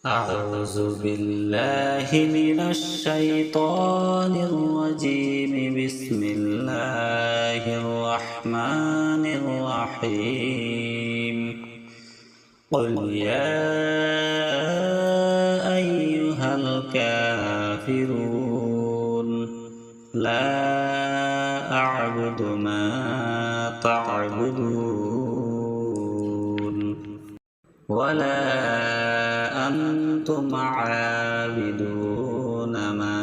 أعوذ بالله من الشيطان الرجيم. بسم الله الرحمن الرحيم. قل يا أيها الكافرون لا أعبد ما تعبدون ولا أنتم عابدون ما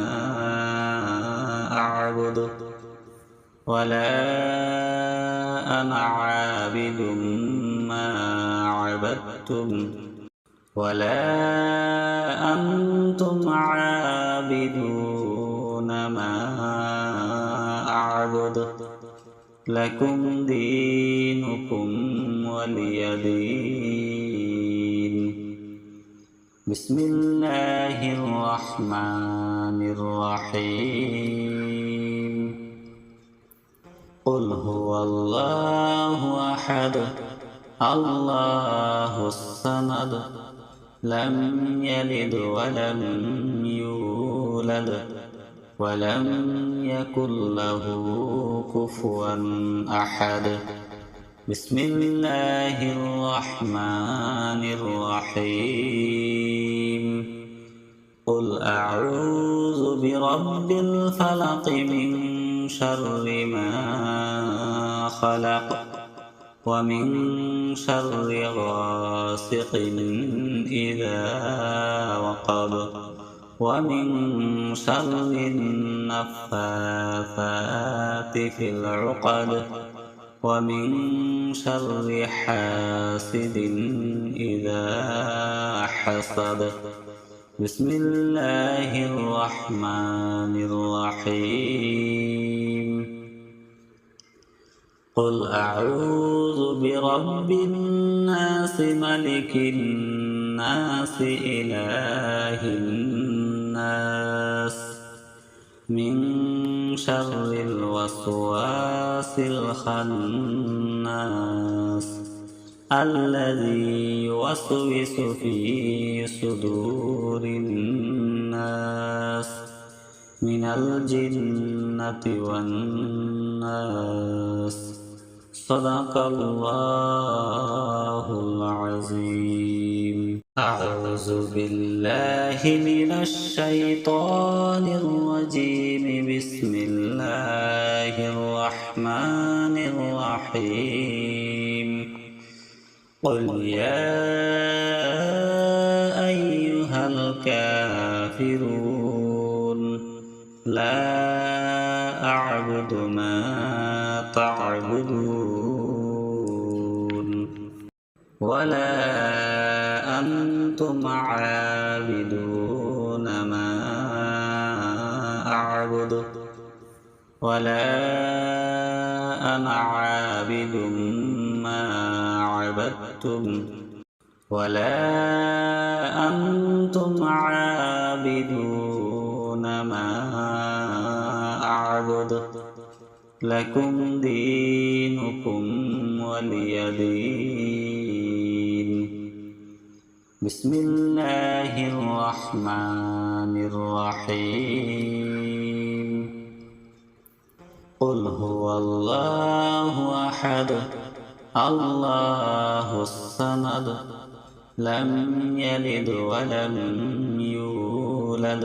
أعبد ولا أنا عابد ما عبدتم ولا أنتم عابدون ما أعبد لكم دينكم ولي دين. بسم الله الرحمن الرحيم. قل هو الله أحد الله الصمد لم يلد ولم يولد ولم يكن له كفوا أحد. بسم الله الرحمن الرحيم. قل أعوذ برب الفلق من شر ما خلق ومن شر غاسق إذا وقب ومن شر النفاثات في العقد ومن شر حاسد إذا حسد. بسم الله الرحمن الرحيم. قل أعوذ برب الناس ملك الناس إله الناس من شر الوسواس الخناس الذي يوسوس في صدور الناس من الجنة والناس. صدق الله العظيم. أعوذ بالله من الشيطان الرجيم. بسم الله الرحمن الرحيم. قل يا أيها الكافرون لا أعبد ما تعبدون ولا أنتم عابدون ما أعبد ولا أنا عابد ما عبدتم ولا أنتم عابدون ما أعبد لكم دينكم ولي دين. بسم الله الرحمن الرحيم. قل هو الله أحد الله الصمد لم يلد ولم يولد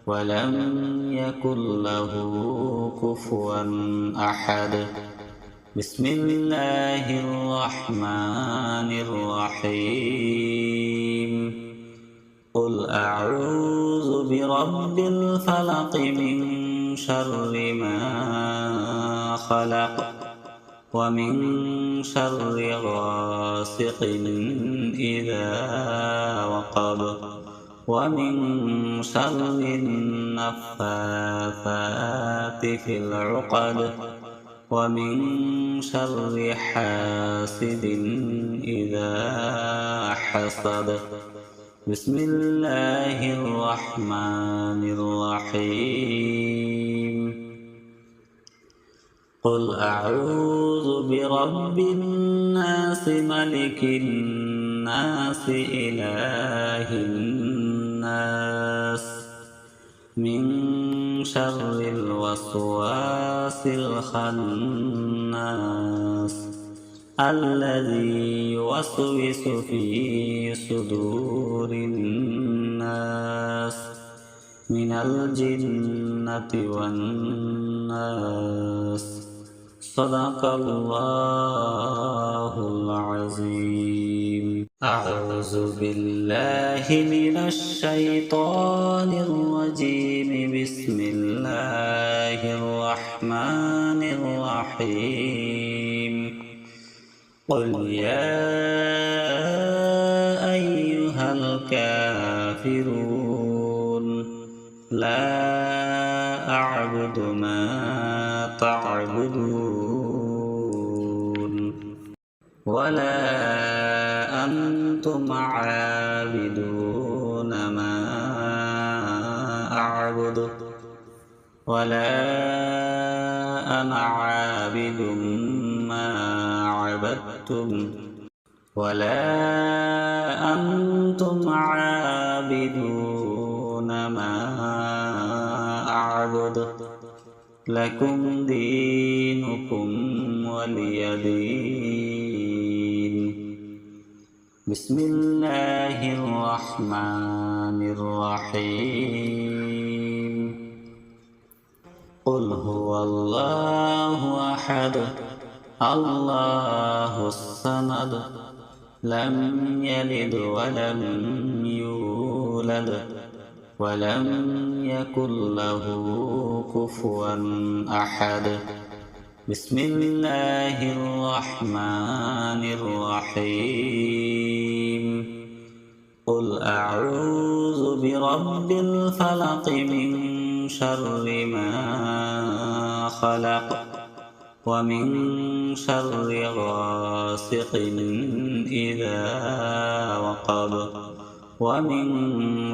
ولم يكن له كفوا أحد. بسم الله الرحمن الرحيم. قل أعوذ برب الفلق من شر ما خلق ومن شر غاسق إذا وقب ومن شر النفاثات في العقد ومن شر حاسد إذا حسد. بسم الله الرحمن الرحيم. قل أعوذ برب الناس ملك الناس إله الناس من شر الوسواس الخناس الذي يوسوس في صدور الناس من الجنة والناس. صدق الله العظيم. أعوذ بالله من الشيطان الرجيم. بسم الله الرحمن الرحيم. قل يا أيها الكافرون لا أعبد ما تعبدون ولا أنتم عابدون ما أعبد ولا أنا عابد ما عبدتم ولا أنتم عابدون ما أعبد. لكم دينكم ولي دين. بسم الله الرحمن الرحيم. قل هو الله أحد الله الصمد لم يلد ولم يولد ولم يكن له كفوا أحد. بسم الله الرحمن الرحيم. قل أعوذ برب الفلق من شر ما خلق ومن شر غاسق إذا وقب ومن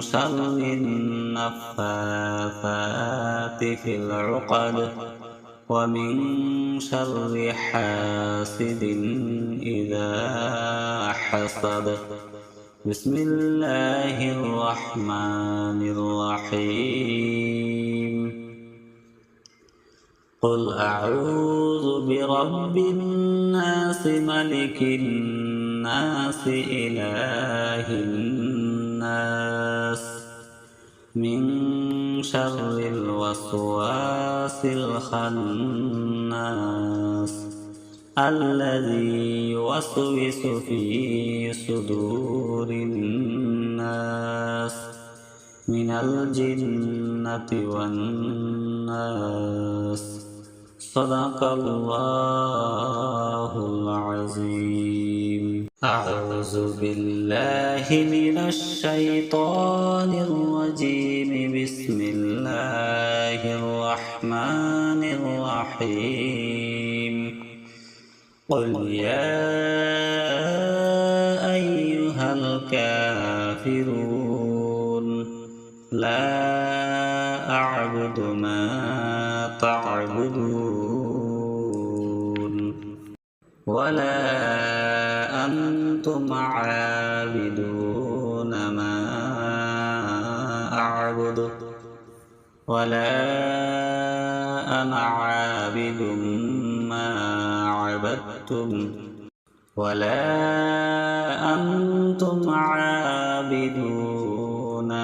شر النفاثات في العقد ومن شر حاسد إذا حسد. بسم الله الرحمن الرحيم. قل أعوذ برب الناس ملك الناس إله الناس من شر الوسواس الخناس الذي يوسوس في صدور الناس من الجنة والناس. صدق الله العظيم. أعوذ بالله من الشيطان الرجيم. بسم الله الرحمن الرحيم. قل يا أيها الكافرون لا أعبد ما تعبدون ولا أنتم عابدون ما أعبد ولا أنا عابد ما عبدتم ولا أنتم عابدون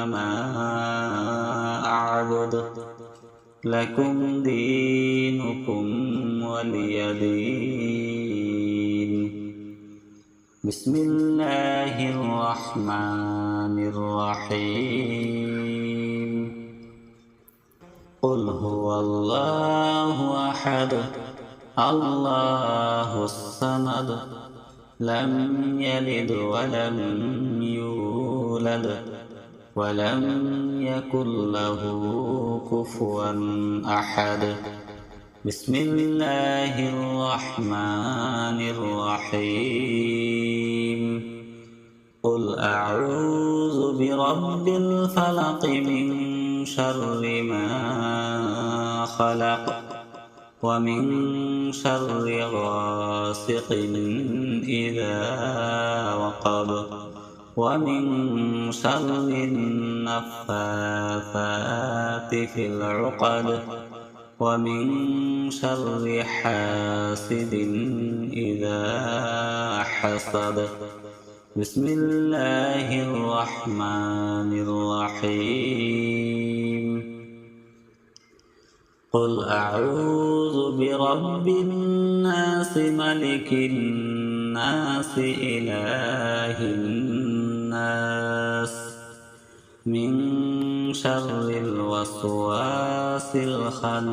ما أعبد. لكم دينكم ولي دين. بسم الله الرحمن الرحيم. قل هو الله أحد الله الصمد لم يلد ولم يولد ولم يكن له كفوا أحد. بسم الله الرحمن الرحيم. قل أعوذ برب الفلق من شر ما خلق ومن شر غاسق إذا وقب ومن شر النفاثات في العقد ومن شر حاسد إذا حسد بسم الله الرحمن الرحيم قل أعوذ برب الناس ملك الناس إله الناس من شر الوسواس الخناس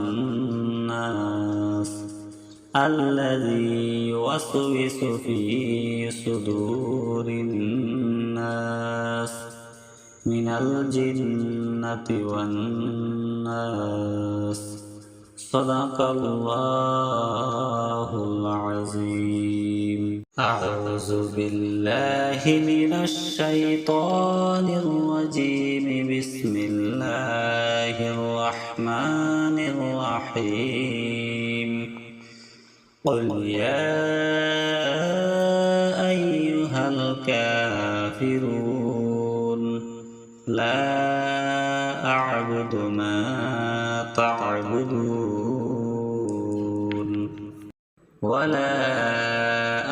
الذي يوسوس في صدور الناس من الجنة والناس صدق الله العظيم. أعوذ بالله من الشيطان الرجيم. بسم الله الرحمن الرحيم. قل يا أيها الكافرون لا أعبد ما تعبدون ولا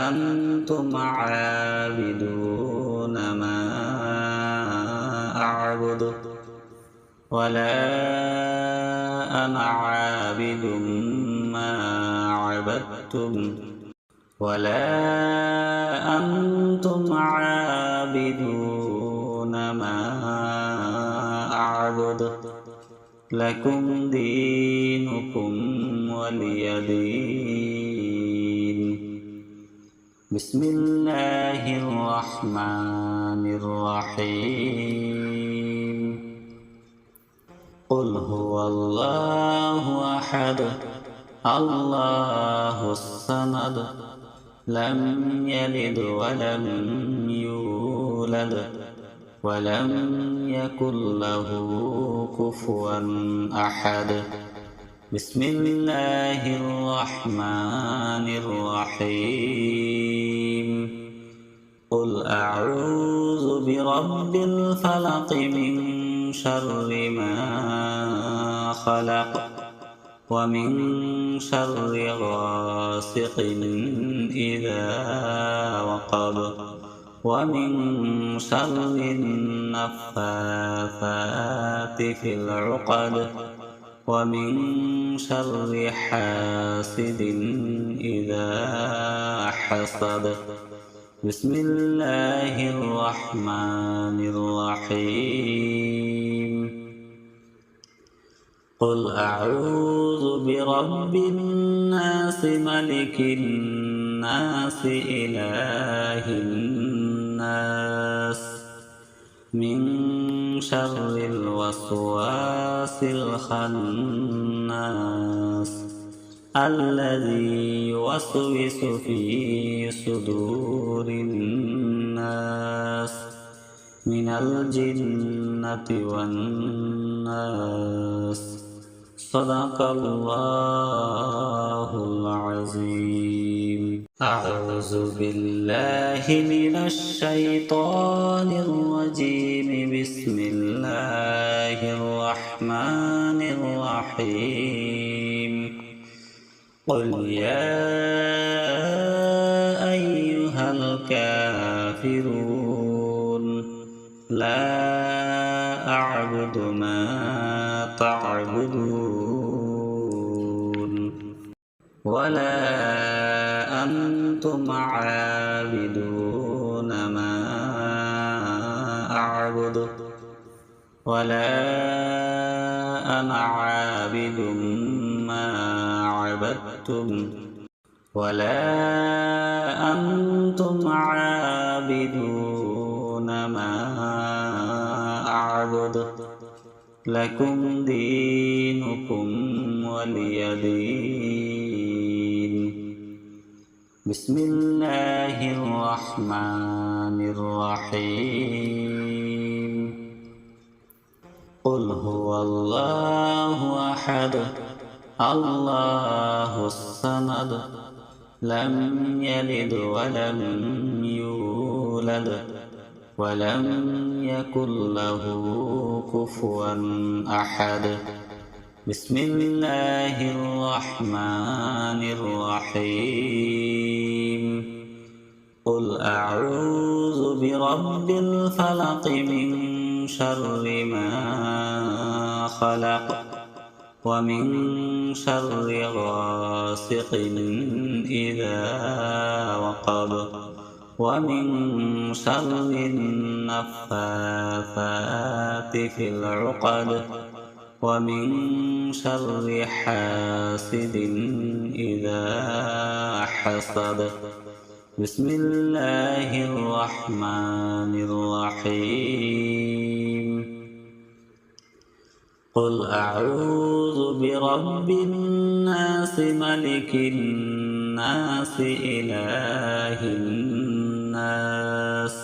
أنتم عابدون ما أعبد ولا أنا عابد ما عبدتم ولا أنتم عابدون ما أعبد لكم دينكم ولي دين. بسم الله الرحمن الرحيم. قل هو الله أحد الله الصمد لم يلد ولم يولد ولم يكن له كفوا أحد. بسم الله الرحمن الرحيم. قل أعوذ برب الفلق من شر ما خلق ومن شر غاسق إذا وقب ومن شر النفاثات في العقد ومن شر حاسد إذا حسد بسم الله الرحمن الرحيم. قل أعوذ برب الناس ملك الناس إله الناس من شر الوسواس الخناس الذي يوسوس في صدور الناس من الجنة والناس صدق الله العظيم. أعوذ بالله من الشيطان الرجيم. بسم الله الرحمن الرحيم. قل يا أيها الكافرون لا أعبد ما تعبدون ولا أنتم عابدون ما أعبد ولا أنا عابد ما عبدتم ولا أنتم عابدون ما أعبد لكم دينكم ولي دين. بسم الله الرحمن الرحيم. قل هو الله أحد الله الصمد لم يلد ولم يولد ولم يكن له كفوا أحد بسم الله الرحمن الرحيم قل أعوذ برب الفلق من شر ما خلق ومن شر غاسق إذا وقب ومن شر النفاثات في العقد ومن شر حاسد إذا حسد بسم الله الرحمن الرحيم قل أعوذ برب الناس ملك الناس إله الناس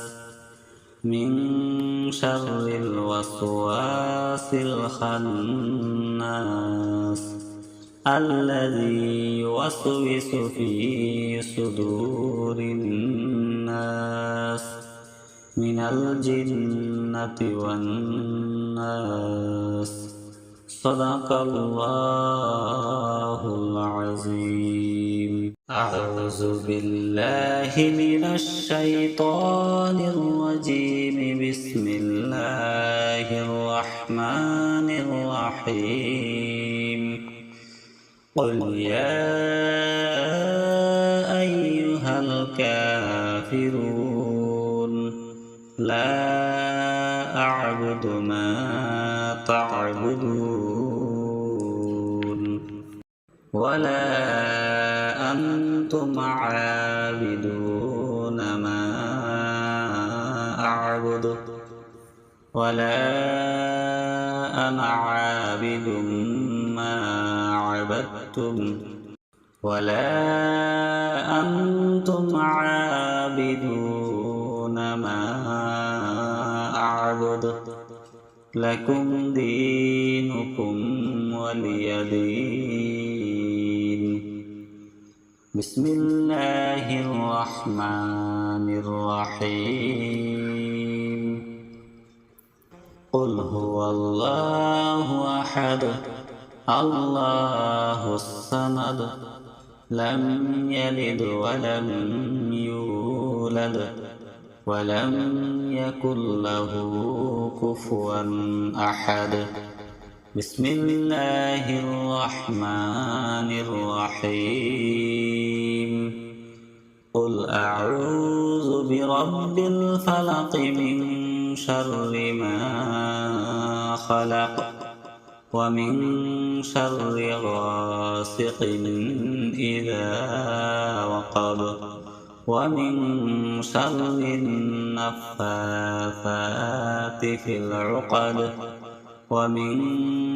من شر الوسواس الخناس الذي يوسوس في صدور الناس من الجنة والناس صدق الله العظيم أعوذ بالله من الشيطان الرجيم بسم الله الرحمن الرحيم قل يا أيها الكافرون لا أعبد ما تعبدون ولا أنتم عابدون ما أعبد ولا أنا عابد ما عبدتم ولا أنتم عابدون ما أعبد لكم دينكم ولي دين بسم الله الرحمن الرحيم قل هو الله أحد الله الصمد لم يلد ولم يولد ولم يكن له كفوا أحد بسم الله الرحمن الرحيم قل أعوذ برب الفلق من شر ما خلق ومن شر غاسق إذا وقب ومن شر النفاثات في العقد ومن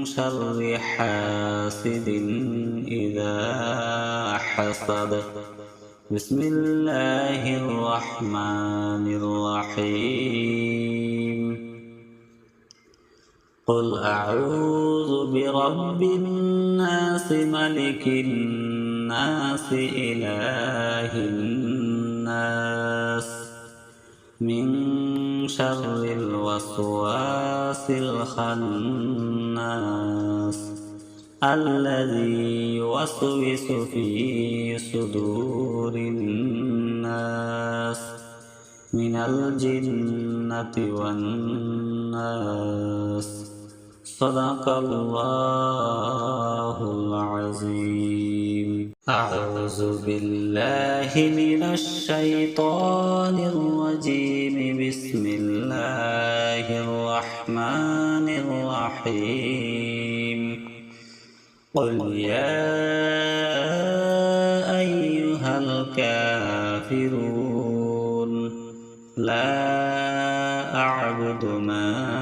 شر حاسد إذا حسد بسم الله الرحمن الرحيم قل أعوذ برب الناس ملك الناس إله الناس من شر الوسواس الخناس الذي يوسوس في صدور الناس من الجنة والناس صدق الله العظيم أعوذ بالله من الشيطان الرجيم بسم الله الرحمن الرحيم قل يا أيها الكافرون لا أعبد ما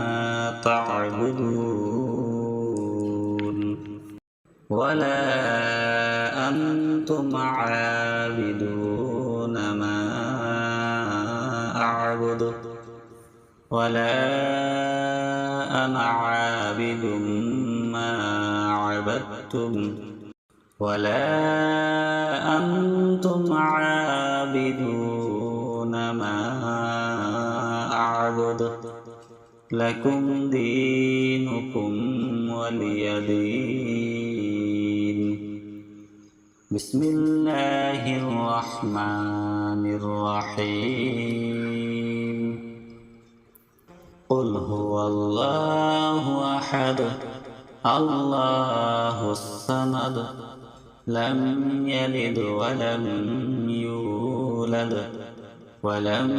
تعبدون ولا أنتم عابدون ما أعبد ولا أنا عابد ما عبدتم ولا أنتم عابدون ما أعبد لكم دينكم ولي دين. بسم الله الرحمن الرحيم. قل هو الله أحد الله الصمد لم يلد ولم يولد ولم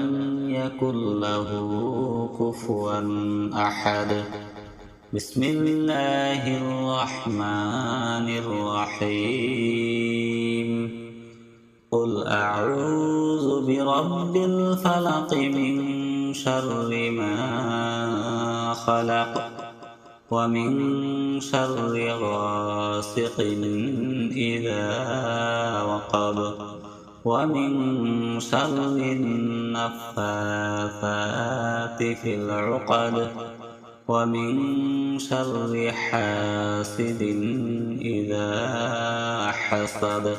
يكن له كفوا أحد. بسم الله الرحمن الرحيم. قل أعوذ برب الفلق من شر ما خلق ومن شر غاسق إذا وقب ومن شر النفاثات في العقد ومن شر حاسد إذا حسد.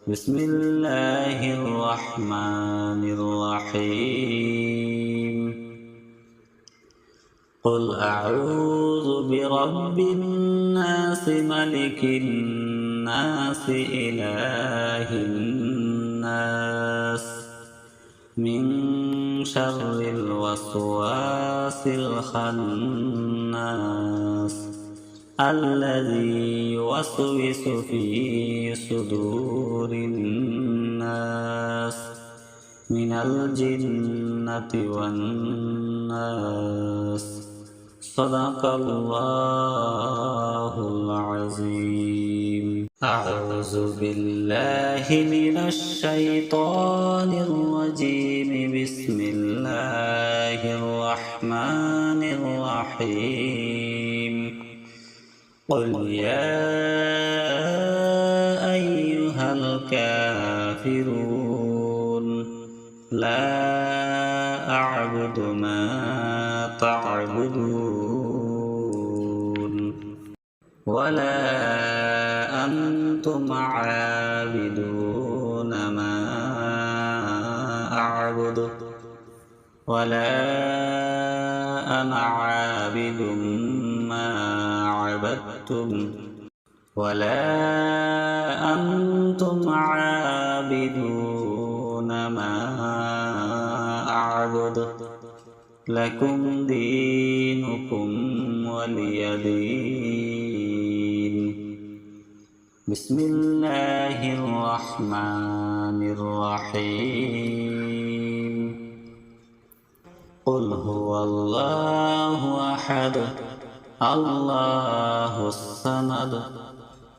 بسم الله الرحمن الرحيم. قل أعوذ برب الناس ملك الناس إله الناس من شر الوسواس الخناس الذي يوسوس في صدور الناس من الجنة والناس. صدق الله العظيم. أعوذ بالله من الشيطان الرجيم. بسم الله الرحمن الرحيم. قل يا أيها الكافرون لا أعبد ما تعبدون ولا أنتم عابدون ما أعبد ولا أنا عابد ما عبدتم ولا أنتم عابدون ما أعبد لكم دينكم ولي دين. بسم الله الرحمن الرحيم. قل هو الله أحد الله الصمد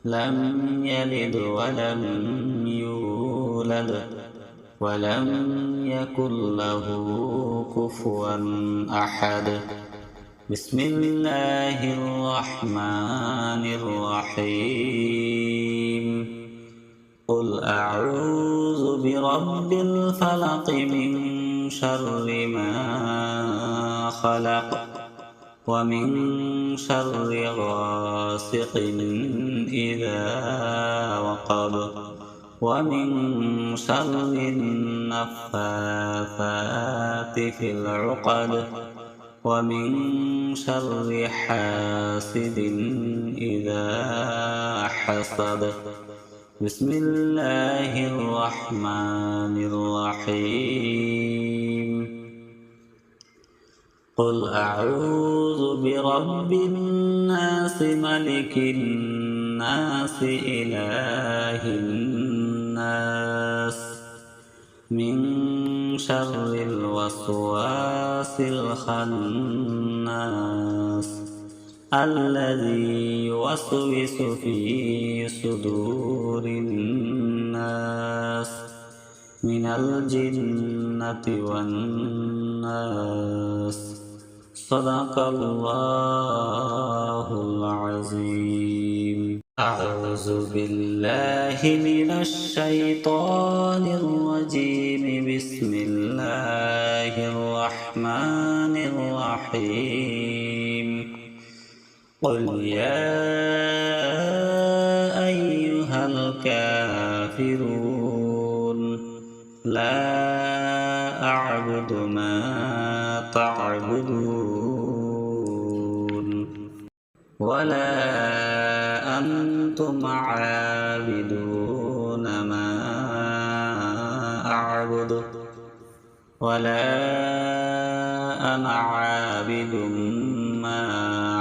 لم يلد ولم يولد ولم يكن له كفوا أحد. بسم الله الرحمن الرحيم. قل أعوذ برب الفلق من شر ما خلق ومن شر غاسق إذا وقب ومن شر النفاثات في العقد ومن شر حاسد إذا حسد. بسم الله الرحمن الرحيم. قل أعوذ برب الناس ملك الناس إله الناس من شر الوسواس الخناس الذي يوسوس في صدور الناس من الجنة والناس. صدق الله العظيم. أعوذ بالله من الشيطان الرجيم. بسم الله الرحمن الرحيم. قل يا أيها الكافرون لا أعبد ما تعبدون ولا أنتم عابدون ما أعبد ولا أنا عابد ما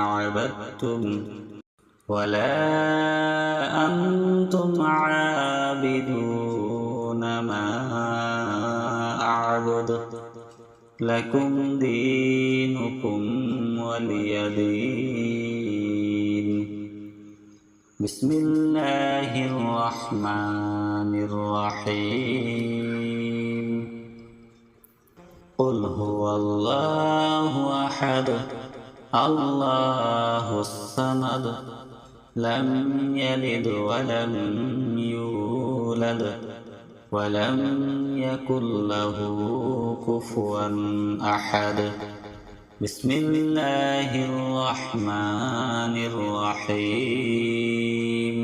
عبدتم ولا أنتم عابدون ما أعبد لكم دينكم ولي دين. بسم الله الرحمن الرحيم. قل هو الله أحد الله الصمد لم يلد ولم يولد ولم يكن له كفوا أحد. بسم الله الرحمن الرحيم.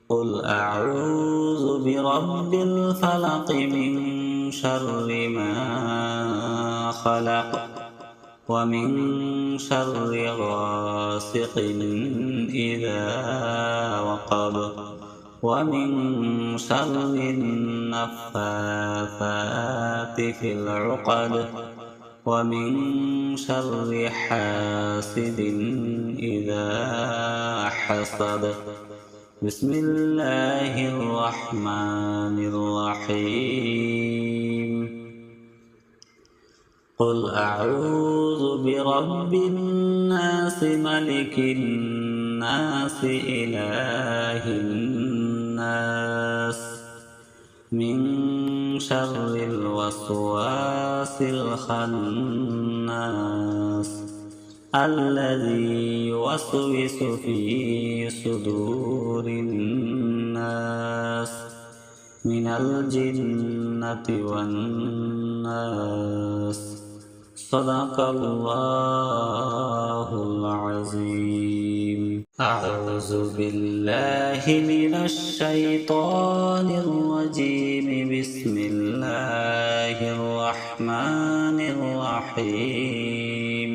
قل أعوذ برب الفلق من شر ما خلق ومن شر غاسق إذا وقب ومن شر النفاثات في العقد ومن شر حاسد إذا حسد. بسم الله الرحمن الرحيم. قل أعوذ برب الناس ملك الناس إله الناس من شر الوسواس الخناس الذي يوسوس في صدور الناس من الجنة والناس. صدق الله العظيم. أعوذ بالله من الشيطان الرجيم. بسم الله الرحمن الرحيم.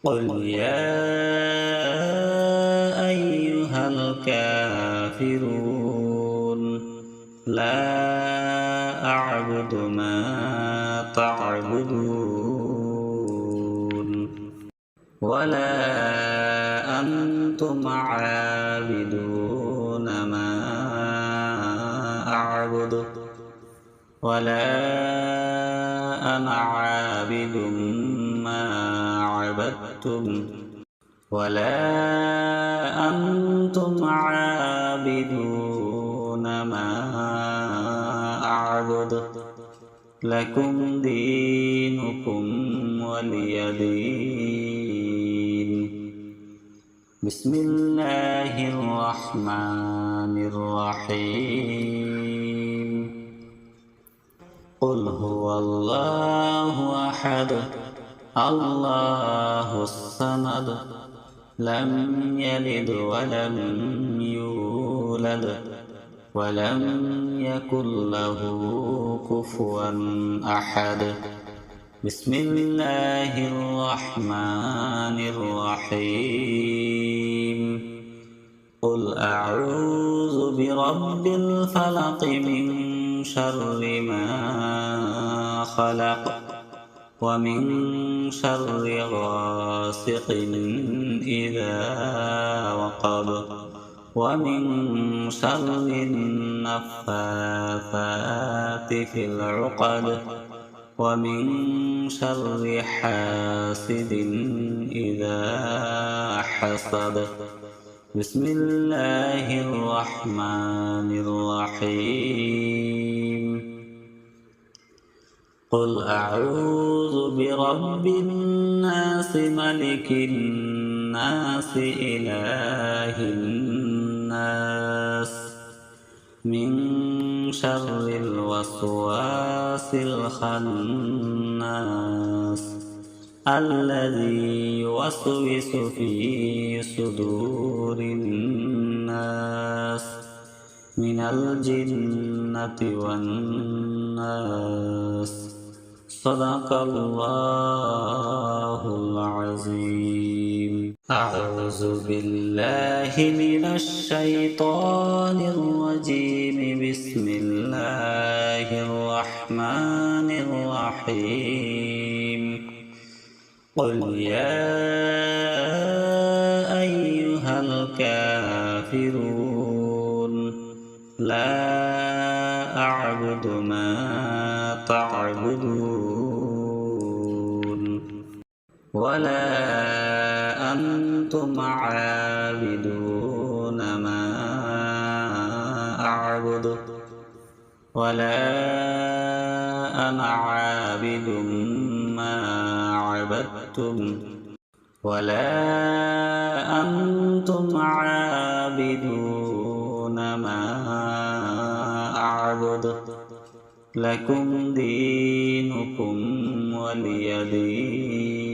قل يا أيها الكافرون لا أعبد ما تعبدون ولا أنتم عابدون ما أعبد ولا أنا عابد ما عبدتم ولا أنتم عابدون ما أعبد لكم دينكم ولي دين. بسم الله الرحمن الرحيم. قل هو الله أحد الله الصمد لم يلد ولم يولد ولم يكن له كفوا أحد. بسم الله الرحمن الرحيم. قل أعوذ برب الفلق من شر ما خلق ومن شر غاسق إذا وقب ومن شر النفاثات في العقد ومن شر حاسد إذا حسد. بسم الله الرحمن الرحيم. قل أعوذ برب الناس ملك الناس إله الناس من شر الوسواس الخناس الذي يوسوس في صدور الناس من الجنة والناس. صدق الله العظيم. أعوذ بالله من الشيطان الرجيم. بسم الله الرحمن الرحيم. قل يا أيها الكافرون لا أعبد ما تعبدون ولا أنتم عابدون ما أعبد ولا أنا عابد ما عبدتم ولا أنتم عابدون ما أعبد لكم دينكم ولي دين.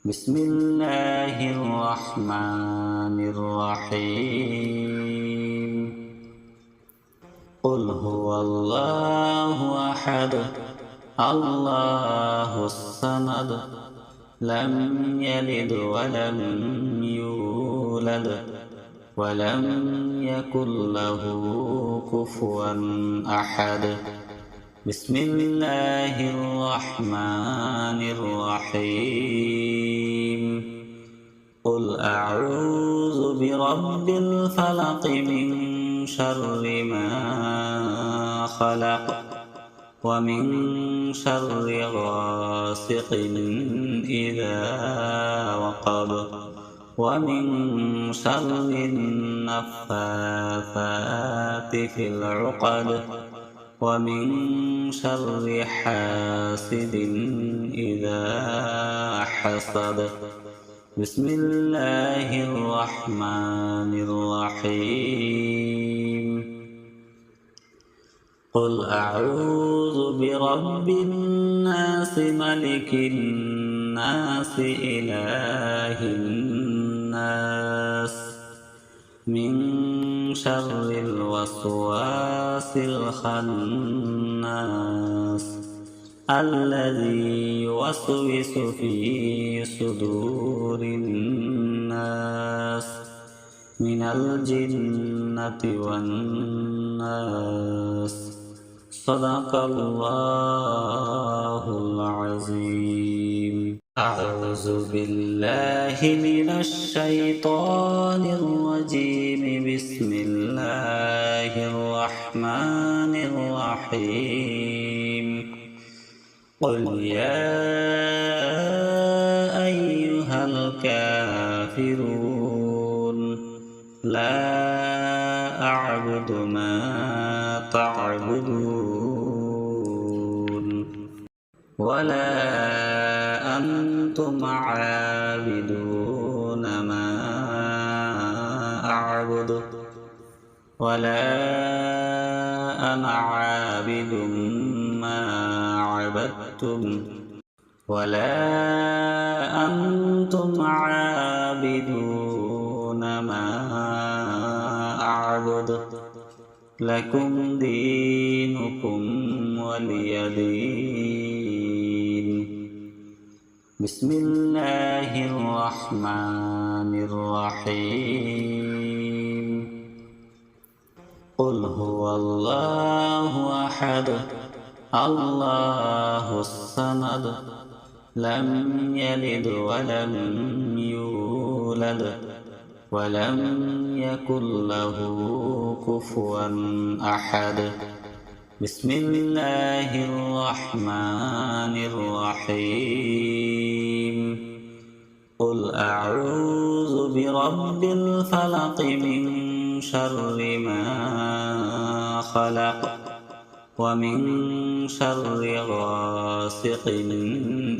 بسم الله الرحمن الرحيم. قل هو الله أحد الله الصمد لم يلد ولم يولد ولم يكن له كفوا أحد. بسم الله الرحمن الرحيم. قل أعوذ برب الفلق من شر ما خلق ومن شر غاسق إذا وقب ومن شر النفاثات في العقد ومن شر حاسد إذا حسد. بسم الله الرحمن الرحيم. قل أعوذ برب الناس ملك الناس إله الناس من شر الوسواس الخناس الذي يوسوس في صدور الناس من الجنة والناس. صدق الله العظيم. أعوذ بالله من الشيطان الرجيم. بسم الله الرحمن الرحيم. قل يا أيها الكافرون لا أعبد ما تعبدون ولا أنتم عابدون ما أعبد ولا أنا عابد ما عبدتم ولا أنتم عابدون ما أعبد لكم دينكم ولي دين. بسم الله الرحمن الرحيم. قل هو الله أحد الله الصمد لم يلد ولم يولد ولم يكن له كفوا أحد. بسم الله الرحمن الرحيم. قل أعوذ برب الفلق من شر ما خلق ومن شر غاسق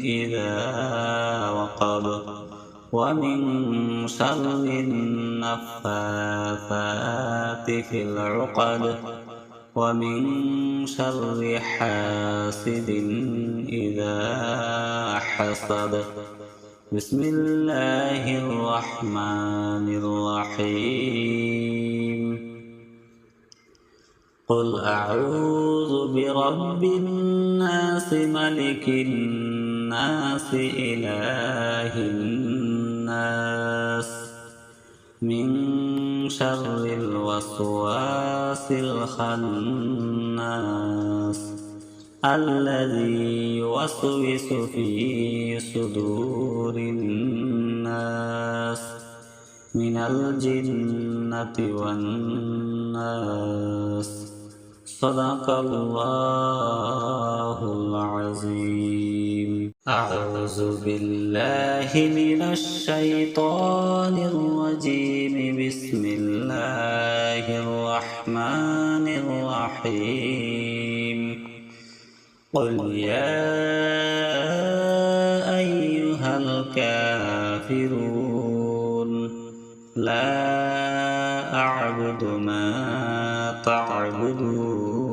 إذا وقب ومن شر النفاثات في العقد ومن شر حاسد إذا حسد. بسم الله الرحمن الرحيم. قل أعوذ برب الناس ملك الناس الناس إله الناس من شر الوسواس الخناس الذي يوسوس في صدور الناس من الجنة والناس. صدق الله العظيم. أعوذ بالله من الشيطان الرجيم. بسم الله الرحمن الرحيم. قل يا أيها الكافرون لا أعبد ما تعبدون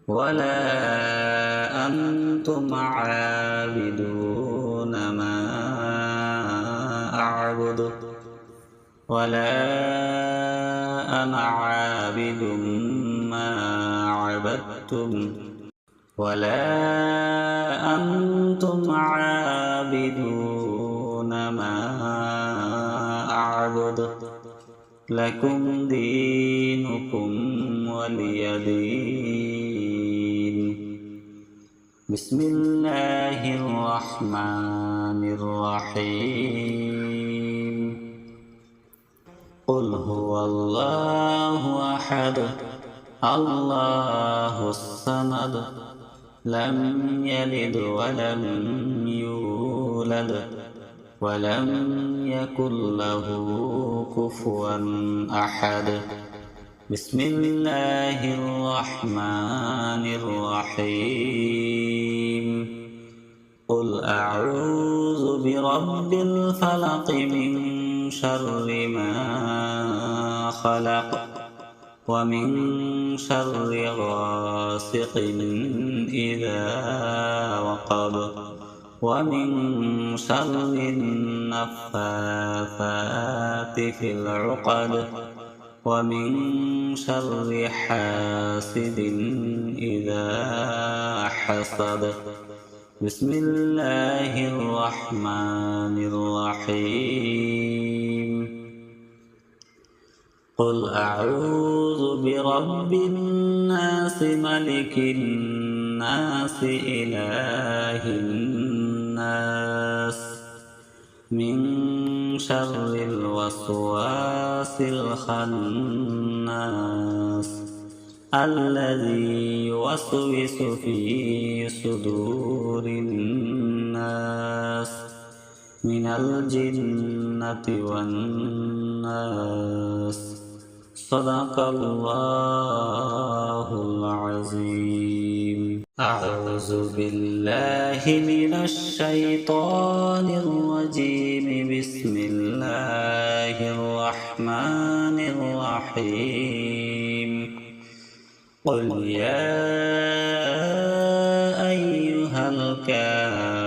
ولا أنتم عابدون ما أعبد ولا أنا عابد ما عبدتم ولا أنتم عابدون ما أعبد لكم دينكم ولي دين. بسم الله الرحمن الرحيم. قل هو الله أحد الله الصمد لم يلد ولم يولد ولم يكن له كفوا أحد. بسم الله الرحمن الرحيم. قل أعوذ برب الفلق من شر ما خلق ومن شر غاسق إذا وقب ومن شر النفاثات في العقد ومن شر حاسد إذا حسد. بسم الله الرحمن الرحيم. قل أعوذ برب الناس ملك الناس إله الناس من شر الوسواس الخناس الذي يوسوس في صدور الناس من الجنة والناس. صدق الله العظيم. أعوذ بالله من الشيطان الرجيم. بسم الله الرحمن الرحيم. قل يا أيها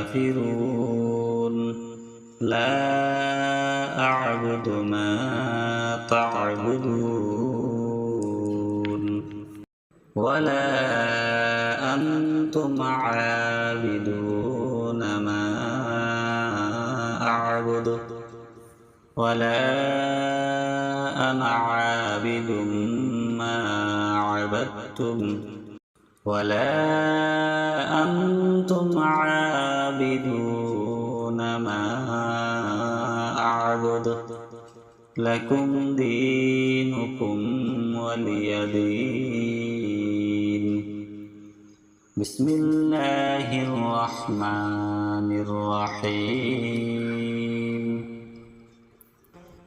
الكافرون لا أعبد ما تعبدون ولا أنتم عابدون ما أعبد ولا أنا عابد ما عبدتم ولا أنتم عابدون ما أعبد لكم دينكم ولي دين. بسم الله الرحمن الرحيم.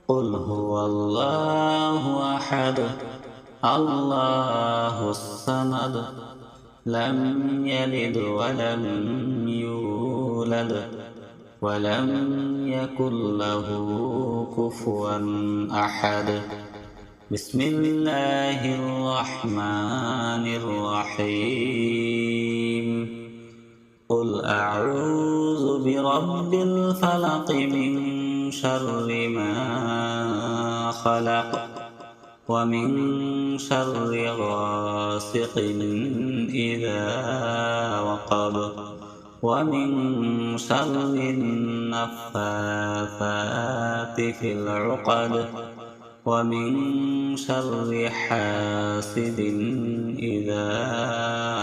قل هو الله أحد الله الصمد لم يلد ولم يولد ولم يكن له كفوا أحد. بسم الله الرحمن الرحيم. قل أعوذ برب الفلق من شر ما خلق ومن شر غاسق إذا وقب ومن شر النفاثات في العقد ومن شر حاسد إذا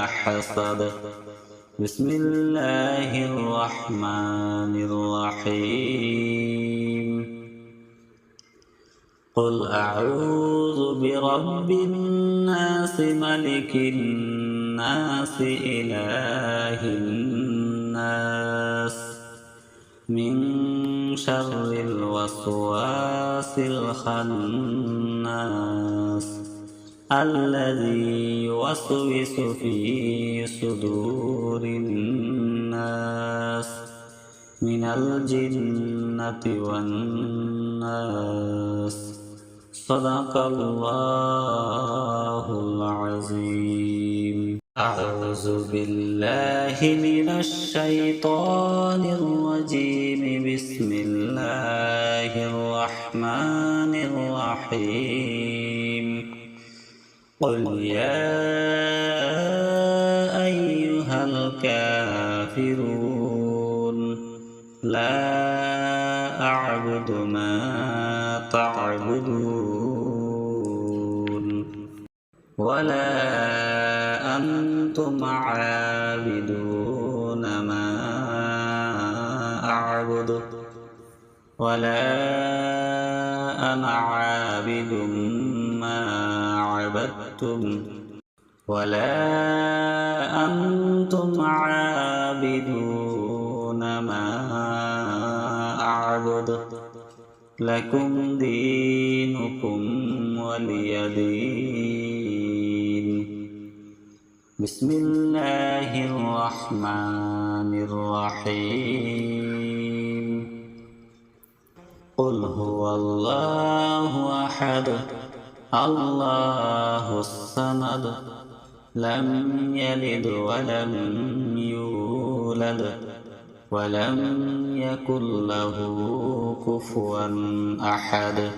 حسد بسم الله الرحمن الرحيم قل أعوذ برب الناس ملك الناس إله الناس من شر الوسواس الخناس الذي يوسوس في صدور الناس من الجنة والناس صدق الله العظيم. أعوذ بالله من الشيطان الرجيم. بسم الله الرحمن الرحيم. قل يا أيها الكافرون لا أعبد ما تعبدون ولا أنتم عابدون ما أعبد ولا أنا عابد ما عبدتم ولا أنتم عابدون ما أعبد لكم دينكم ولي دين. بسم الله الرحمن الرحيم. قل هو الله أحد الله الصمد لم يلد ولم يولد ولم يكن له كفوا أحد.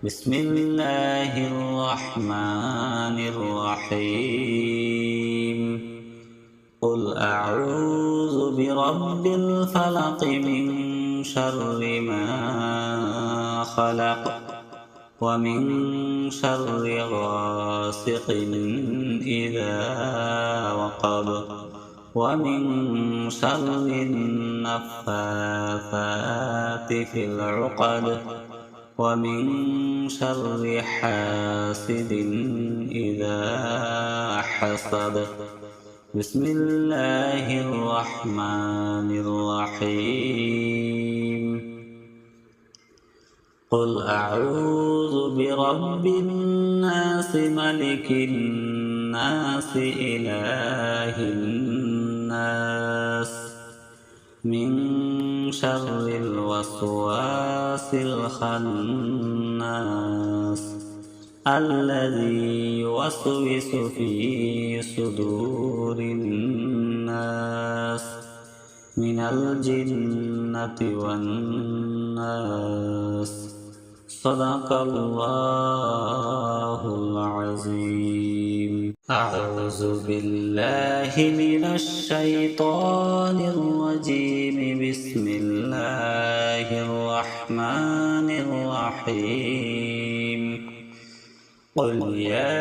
بسم الله الرحمن الرحيم. قل أعوذ برب الفلق من شر ما خلق ومن شر غاسق إذا وقب ومن شر النفاثات في العقد ومن شر حاسد إذا حسد بسم الله الرحمن الرحيم. قل أعوذ برب الناس ملك الناس إله الناس من شر الوسواس الخناس الذي يوسوس في صدور الناس من الجنة والناس صدق الله العظيم. أعوذ بالله من الشيطان الرجيم. بسم الله الرحمن الرحيم. قل يا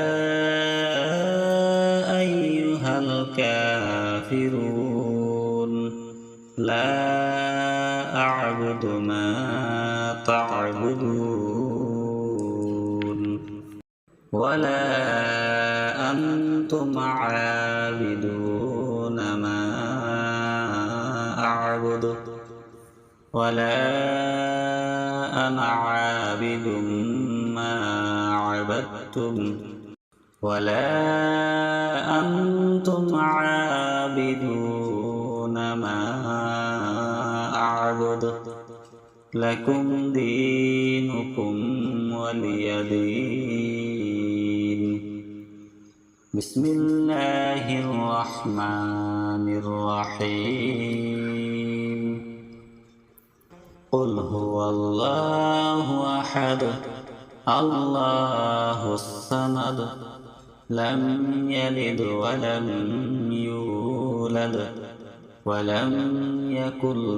أيها الكافرون لا أعبد ما تعبدون ولا أنتم عابدون ما أعبد ولا أنا عابد ما عبدتم ولا أنتم عابدون ما أعبد لكم دينكم ولي دين. بسم الله الرحمن الرحيم. قل هو الله أحد الله الصمد لم يلد ولم يولد ولم يكن